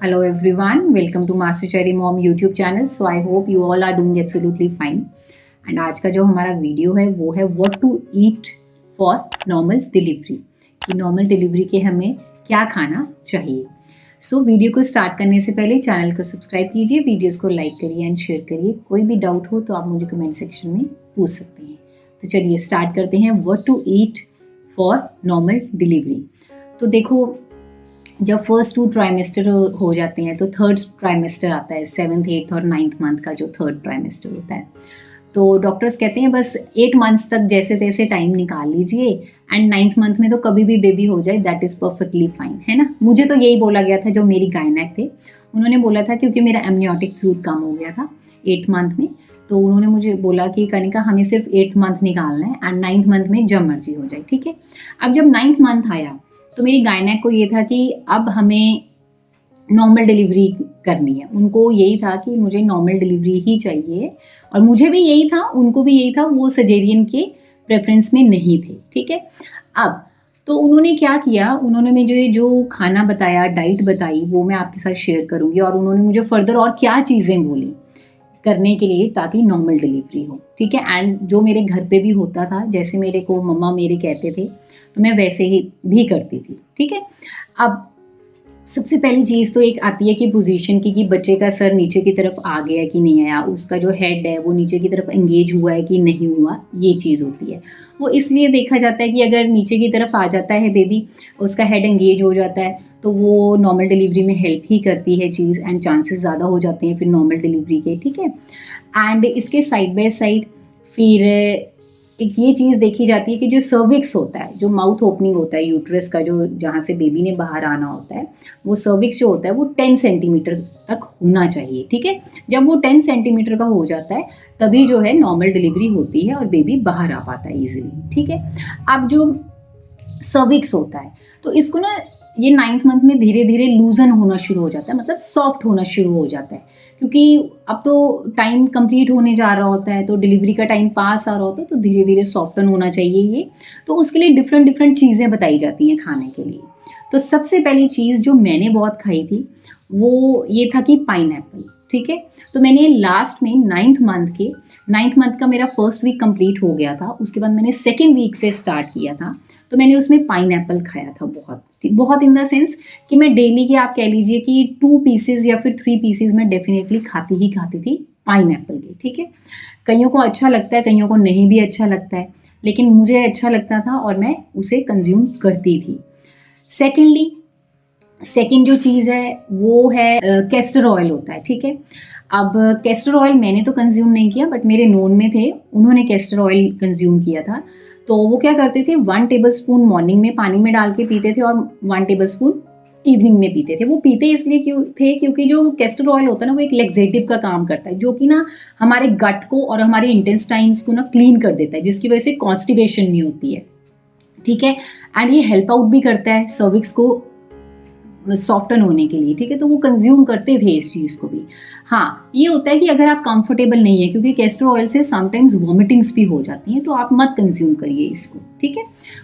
Hello everyone, welcome to Master Cherry Mom YouTube channel. So I hope you all are doing absolutely fine. And आज का जो हमारा video है वो है what to eat for normal delivery, कि normal delivery के हमें क्या खाना चाहिए। सो वीडियो को स्टार्ट करने से पहले चैनल को सब्सक्राइब कीजिए, वीडियोस को लाइक करिए एंड शेयर करिए। कोई भी डाउट हो तो आप मुझे कमेंट सेक्शन में पूछ सकते हैं। तो चलिए स्टार्ट करते हैं what to eat for normal delivery. तो देखो, जब फर्स्ट 2 ट्राइमेस्टर हो जाते हैं तो थर्ड ट्राइमेस्टर आता है, 7th 8th और 9th मंथ का जो थर्ड ट्राइमेस्टर होता है। तो डॉक्टर्स कहते हैं बस 8 मंथ्स तक जैसे तैसे टाइम निकाल लीजिए एंड 9th मंथ में तो कभी भी बेबी हो जाए दैट इज़ परफेक्टली फाइन, है ना। मुझे तो यही बोला गया था, जो मेरी गायनेक थे उन्होंने बोला था, क्योंकि मेरा एमनियोटिक फ्लूइड कम हो गया था 8th मंथ में। तो उन्होंने मुझे बोला कि कनिका हमें सिर्फ 8th मंथ निकालना है एंड 9th मंथ में जब मर्जी हो जाए, ठीक है। अब जब 9th मंथ आया तो मेरी गायनेक को ये था कि अब हमें नॉर्मल डिलीवरी करनी है। उनको यही था कि मुझे नॉर्मल डिलीवरी ही चाहिए और मुझे भी यही था, उनको भी यही था। वो सजेरियन के प्रेफरेंस में नहीं थे, ठीक है। अब तो उन्होंने क्या किया, उन्होंने मुझे जो खाना बताया, डाइट बताई, वो मैं आपके साथ शेयर करूँगी। और उन्होंने मुझे फर्दर और क्या चीज़ें बोली करने के लिए ताकि नॉर्मल डिलीवरी हो, ठीक है। एंड जो मेरे घर पे भी होता था, जैसे मेरे को मम्मा मेरे कहते थे तो मैं वैसे ही भी करती थी, ठीक है। अब सबसे पहली चीज़ तो एक आती है कि पोजीशन की, कि बच्चे का सर नीचे की तरफ आ गया कि नहीं आया, उसका जो हेड है वो नीचे की तरफ एंगेज हुआ है कि नहीं हुआ, ये चीज़ होती है। वो इसलिए देखा जाता है कि अगर नीचे की तरफ आ जाता है बेबी, उसका हेड एंगेज हो जाता है, तो वो नॉर्मल डिलीवरी में हेल्प ही करती है चीज़ एंड चांसेस ज़्यादा हो जाते हैं फिर नॉर्मल डिलीवरी के, ठीक है। एंड इसके साइड बाय साइड फिर एक ये चीज़ देखी जाती है कि जो सर्विक्स होता है, जो माउथ ओपनिंग होता है यूट्रस का, जो जहाँ से बेबी ने बाहर आना होता है, वो सर्विक्स जो होता है वो 10 सेंटीमीटर तक होना चाहिए, ठीक है। जब वो 10 सेंटीमीटर का हो जाता है तभी जो है नॉर्मल डिलीवरी होती है और बेबी बाहर आ पाता है ईजिली, ठीक है। अब जो सर्विक्स होता है तो इसको ना ये 9th मंथ में धीरे धीरे लूजन होना शुरू हो जाता है, मतलब सॉफ्ट होना शुरू हो जाता है, क्योंकि अब तो टाइम कंप्लीट होने जा रहा होता है, तो डिलीवरी का टाइम पास आ रहा होता है, तो धीरे धीरे सॉफ्टन होना चाहिए ये। तो उसके लिए डिफरेंट डिफरेंट चीज़ें बताई जाती हैं खाने के लिए। तो सबसे पहली चीज़ जो मैंने बहुत खाई थी वो ये था कि पाइनएप्पल, ठीक है। तो मैंने लास्ट में 9th मंथ का मेरा फर्स्ट वीक कंप्लीट हो गया था, उसके बाद मैंने सेकेंड वीक से स्टार्ट किया था। तो मैंने उसमें पाइनएप्पल खाया था, बहुत बहुत इन द सेंस कि मैं डेली के, आप कह लीजिए कि 2 पीसेज या फिर 3 पीसेज मैं डेफिनेटली खाती थी पाइनएप्पल के, ठीक है। कईयों को अच्छा लगता है, कईयों को नहीं भी अच्छा लगता है, लेकिन मुझे अच्छा लगता था और मैं उसे कंज्यूम करती थी। सेकेंड जो चीज़ है वो है कैस्टर ऑयल होता है, ठीक है। अब कैस्टर ऑयल मैंने तो कंज्यूम नहीं किया, बट मेरे नोन में थे, उन्होंने कैस्टर ऑयल कंज्यूम किया था। तो वो क्या करते थे, 1 टेबल स्पून मॉर्निंग में पानी में डाल के पीते थे और 1 टेबल स्पून इवनिंग में पीते थे। वो पीते इसलिए क्योंकि जो कैस्टर ऑयल होता है ना वो एक लेक्सेटिव का काम करता है, जो कि ना हमारे गट को और हमारे इंटेस्टाइन्स को ना क्लीन कर देता है, जिसकी वजह से कॉन्स्टिपेशन नहीं होती है, ठीक है। एंड ये हेल्प आउट भी करता है सर्विक्स को सॉफ्टन होने के लिए, ठीक है। तो वो कंज्यूम करते थे इस चीज़ को भी। हाँ, ये होता है कि अगर आप कंफर्टेबल नहीं है, क्योंकि कैस्टर ऑयल से समटाइम्स वॉमिटिंग्स भी हो जाती हैं, तो आप मत कंज्यूम करिए इसको, ठीक है।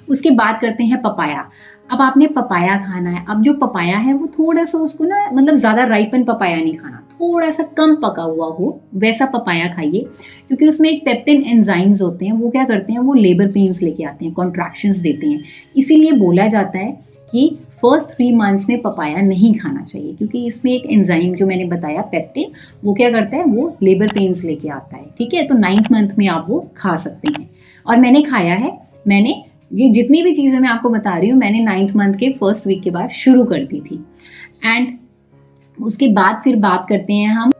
उसके बाद करते हैं पपाया। अब आपने पपाया खाना है। अब जो पपाया है वो थोड़ा सा, उसको ना मतलब ज़्यादा राइपन पपाया नहीं खाना, थोड़ा सा कम पका हुआ हो वैसा पपाया खाइए, क्योंकि उसमें एक पेप्टिन एंजाइम्स होते हैं, वो क्या करते हैं, वो लेबर पेन्स लेके आते हैं, कॉन्ट्रैक्शंस देते हैं। इसीलिए बोला जाता है कि फर्स्ट 3 मंथ्स में पपाया नहीं खाना चाहिए, क्योंकि इसमें एक एंजाइम जो मैंने बताया पेप्टिन, वो क्या करता है, वो लेबर पेन्स लेके आता है, ठीक है। तो 9th मंथ में आप वो खा सकते हैं और मैंने खाया है। मैंने ये जितनी भी चीज़ें मैं आपको बता रही हूँ, मैंने 9th मंथ के फर्स्ट वीक के बाद शुरू कर दी थी। एंड उसके बाद फिर बात करते हैं हम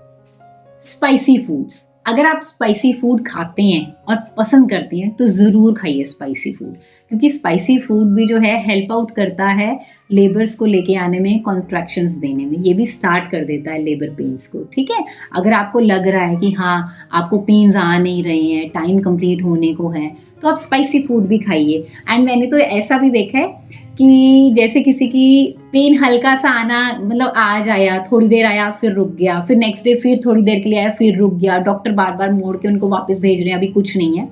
स्पाइसी फूड्स। अगर आप स्पाइसी फूड खाते हैं और पसंद करते हैं तो ज़रूर खाइए स्पाइसी फूड, क्योंकि स्पाइसी फूड भी जो है हेल्प आउट करता है लेबर्स को लेके आने में, कॉन्ट्रैक्शंस देने में। ये भी स्टार्ट कर देता है लेबर पेन्स को, ठीक है। अगर आपको लग रहा है कि हाँ आपको पेन्स आ नहीं रहे हैं, टाइम कंप्लीट होने को है, तो आप स्पाइसी फूड भी खाइए। एंड मैंने तो ऐसा भी देखा है कि जैसे किसी की पेन हल्का सा आना, मतलब आज आया, थोड़ी देर आया, फिर रुक गया, फिर नेक्स्ट डे फिर थोड़ी देर के लिए आया, फिर रुक गया, डॉक्टर बार बार मोड़ के उनको वापस भेज रहे हैं, अभी कुछ नहीं है।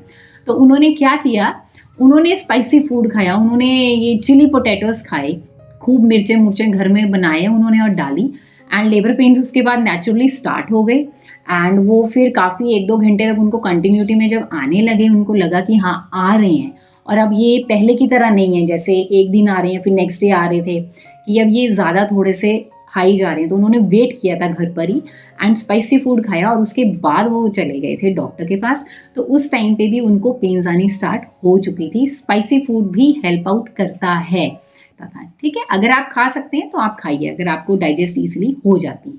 तो उन्होंने क्या किया, उन्होंने स्पाइसी फूड खाया, उन्होंने ये चिली पोटैटोस खाए, खूब मिर्चें मुर्चें घर में बनाए उन्होंने और डाली। एंड लेबर पेन्स उसके बाद नेचुरली स्टार्ट हो गए एंड वो फिर काफ़ी 1-2 घंटे तक उनको कंटिन्यूटी में जब आने लगे, उनको लगा कि हाँ आ रहे हैं। और अब ये पहले की तरह नहीं है जैसे एक दिन आ रहे हैं फिर नेक्स्ट डे आ रहे थे, कि अब ये ज़्यादा थोड़े से हाई जा रहे हैं। तो उन्होंने वेट किया था घर पर ही एंड स्पाइसी फूड खाया और उसके बाद वो चले गए थे डॉक्टर के पास। तो उस टाइम पे भी उनको पेन्स आनी स्टार्ट हो चुकी थी। स्पाइसी फूड भी हेल्प आउट करता है, ठीक है। अगर आप खा सकते हैं तो आप खाइए, अगर आपको डाइजेस्ट ईजिली हो जाती है।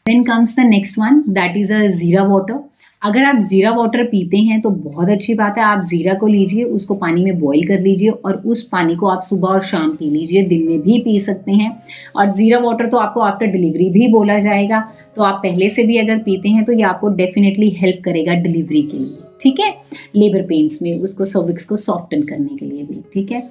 Then comes the next one, that is a jeera water. अगर आप जीरा वाटर पीते हैं तो बहुत अच्छी बात है। आप जीरा को लीजिए, उसको पानी में बॉईल कर लीजिए और उस पानी को आप सुबह और शाम पी लीजिए, दिन में भी पी सकते हैं। और जीरा वाटर तो आपको आफ्टर डिलीवरी भी बोला जाएगा, तो आप पहले से भी अगर पीते हैं तो ये आपको डेफिनेटली हेल्प करेगा डिलीवरी के लिए, ठीक है। लेबर पेन्स में उसको सर्विक्स को सॉफ्टन करने के लिए भी, ठीक है।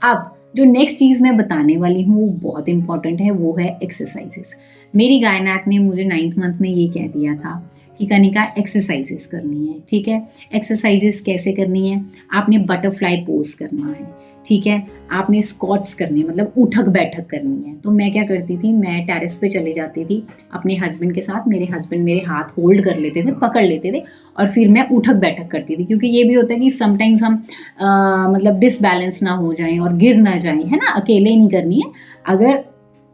अब जो नेक्स्ट चीज़ मैं बताने वाली हूँ वो बहुत इंपॉर्टेंट है, वो है एक्सरसाइजेस। मेरी गायनेक ने मुझे 9th मंथ में ये कह दिया था कि कनिका एक्सरसाइजेस करनी है, ठीक है। एक्सरसाइजेस कैसे करनी है? आपने बटरफ्लाई पोज करना है, ठीक है। आपने स्क्वाट्स करनी है, मतलब उठक बैठक करनी है। तो मैं क्या करती थी, मैं टेरेस पे चली जाती थी अपने हस्बैंड के साथ। मेरे हस्बैंड मेरे हाथ होल्ड कर लेते थे, पकड़ लेते थे और फिर मैं उठक बैठक करती थी। क्योंकि ये भी होता है कि समटाइम्स हम मतलब डिसबैलेंस ना हो जाएं और गिर ना जाएं, है ना। अकेले ही नहीं करनी है, अगर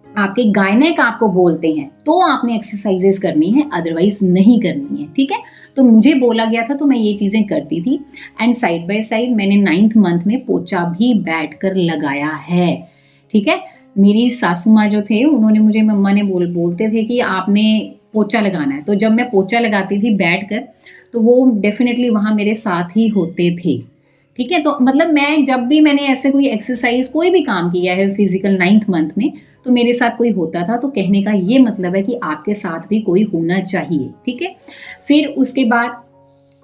आपके गायनेक आपको बोलते हैं तो आपने एक्सरसाइजेस करनी है, अदरवाइज नहीं करनी है, ठीक है। तो मुझे बोला गया था तो मैं ये चीज़ें करती थी। एंड साइड बाय साइड मैंने 9th मंथ में पोचा भी बैठकर लगाया है, ठीक है। मेरी सासू माँ जो थे उन्होंने मुझे, मम्मा ने बोलते थे कि आपने पोचा लगाना है। तो जब मैं पोचा लगाती थी बैठकर तो वो डेफिनेटली वहाँ मेरे साथ ही होते थे, ठीक है। तो मतलब मैं जब भी मैंने ऐसे कोई एक्सरसाइज कोई भी काम किया है फिजिकल 9th मंथ में, तो मेरे साथ कोई होता था। तो कहने का ये मतलब है कि आपके साथ भी कोई होना चाहिए, ठीक है। फिर उसके बाद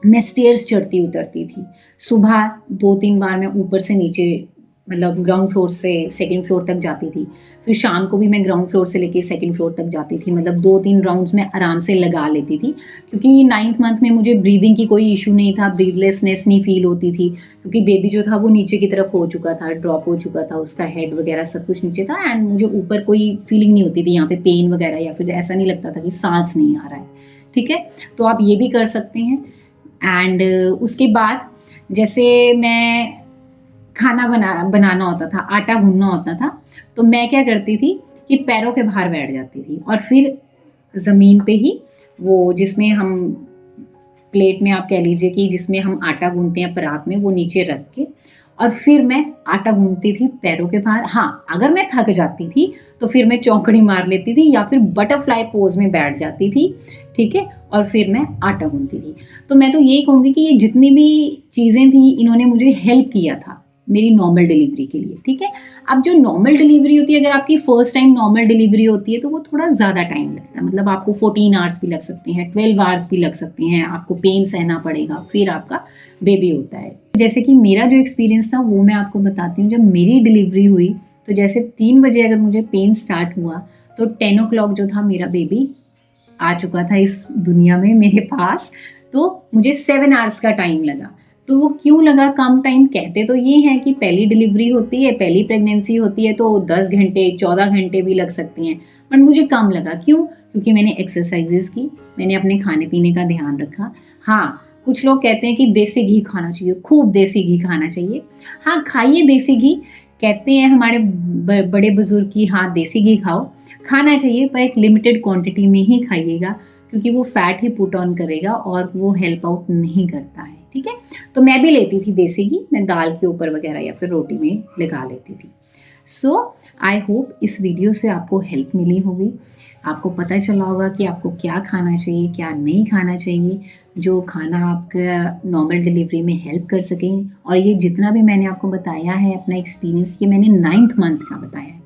मैं स्टेयर्स चढ़ती उतरती थी। सुबह 2-3 बार मैं ऊपर से नीचे, मतलब ग्राउंड फ्लोर से सेकंड फ्लोर तक जाती थी। फिर शाम को भी मैं ग्राउंड फ्लोर से लेके सेकंड फ्लोर तक जाती थी, मतलब 2-3 राउंड्स में आराम से लगा लेती थी। क्योंकि 9th मंथ में मुझे ब्रीदिंग की कोई इशू नहीं था, ब्रीदलेसनेस नहीं फील होती थी। क्योंकि बेबी जो था वो नीचे की तरफ हो चुका था, ड्रॉप हो चुका था, उसका हेड वगैरह सब कुछ नीचे था। एंड मुझे ऊपर कोई फीलिंग नहीं होती थी यहाँ पे पेन वगैरह, या फिर ऐसा नहीं लगता था कि सांस नहीं आ रहा है, ठीक है। तो आप ये भी कर सकते हैं। एंड उसके बाद जैसे मैं खाना बनाना होता था, आटा गूंदना होता था, तो मैं क्या करती थी कि पैरों के बाहर बैठ जाती थी और फिर ज़मीन पे ही, वो जिसमें हम प्लेट में आप कह लीजिए कि जिसमें हम आटा गूंदते हैं परात में, वो नीचे रख के और फिर मैं आटा गूंदती थी पैरों के बाहर। हाँ, अगर मैं थक जाती थी तो फिर मैं चौकड़ी मार लेती थी या फिर बटरफ्लाई पोज में बैठ जाती थी, ठीक है। और फिर मैं आटा गूंदती थी। तो मैं तो यही कहूँगी कि ये जितनी भी चीज़ें थी इन्होंने मुझे हेल्प किया था मेरी नॉर्मल डिलीवरी के लिए, ठीक है। अब जो नॉर्मल डिलीवरी होती है, अगर आपकी फर्स्ट टाइम नॉर्मल डिलीवरी होती है तो वो थोड़ा ज़्यादा टाइम लगता है। मतलब आपको 14 आवर्स भी लग सकते हैं, 12 आवर्स भी लग सकते हैं, आपको पेन सहना पड़ेगा, फिर आपका बेबी होता है। जैसे कि मेरा जो एक्सपीरियंस था वो मैं आपको बताती हूँ। जब मेरी डिलीवरी हुई तो जैसे 3 बजे अगर मुझे पेन स्टार्ट हुआ तो 10 o'clock जो था मेरा बेबी आ चुका था इस दुनिया में मेरे पास। तो मुझे 7 आवर्स का टाइम लगा। तो वो क्यों लगा कम टाइम? कहते तो ये हैं कि पहली डिलीवरी होती है, पहली प्रेगनेंसी होती है तो 10 घंटे 14 घंटे भी लग सकते हैं, बट मुझे कम लगा। क्यों? क्योंकि मैंने एक्सरसाइजेस की, मैंने अपने खाने पीने का ध्यान रखा। हाँ, कुछ लोग कहते हैं कि देसी घी खाना चाहिए, खूब देसी घी खाना चाहिए। हाँ, खाइए देसी घी, कहते हैं हमारे बड़े बुजुर्ग की, हाँ देसी घी खाओ, खाना चाहिए पर एक लिमिटेड क्वांटिटी में ही खाइएगा, क्योंकि वो फैट ही पुट ऑन करेगा और वो हेल्प आउट नहीं करता है, ठीक है। तो मैं भी लेती थी देसी घी, मैं दाल के ऊपर वगैरह या फिर रोटी में लगा लेती थी। सो आई होप इस वीडियो से आपको हेल्प मिली होगी, आपको पता चला होगा कि आपको क्या खाना चाहिए, क्या नहीं खाना चाहिए, जो खाना आपका नॉर्मल डिलीवरी में हेल्प कर सकें। और ये जितना भी मैंने आपको बताया है अपना एक्सपीरियंस, ये मैंने 9th मंथ का बताया है।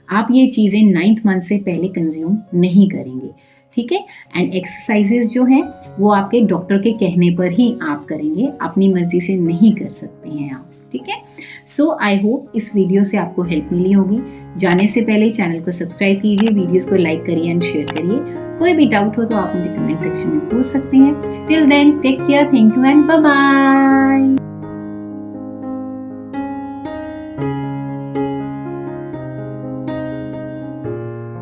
आप ये चीज़ें 9th मंथ से पहले कंज्यूम नहीं करेंगे, ठीक है। एंड एक्सरसाइजेज जो हैं वो आपके डॉक्टर के कहने पर ही आप करेंगे, अपनी मर्जी से नहीं कर सकते हैं आप, ठीक है। सो आई होप इस वीडियो से आपको हेल्प मिली होगी। जाने से पहले चैनल को सब्सक्राइब कीजिए, वीडियोस को लाइक करिए एंड शेयर करिए। कोई भी डाउट हो तो आप मुझे कमेंट सेक्शन में पूछ सकते हैं। Till then take care, thank you and bye bye.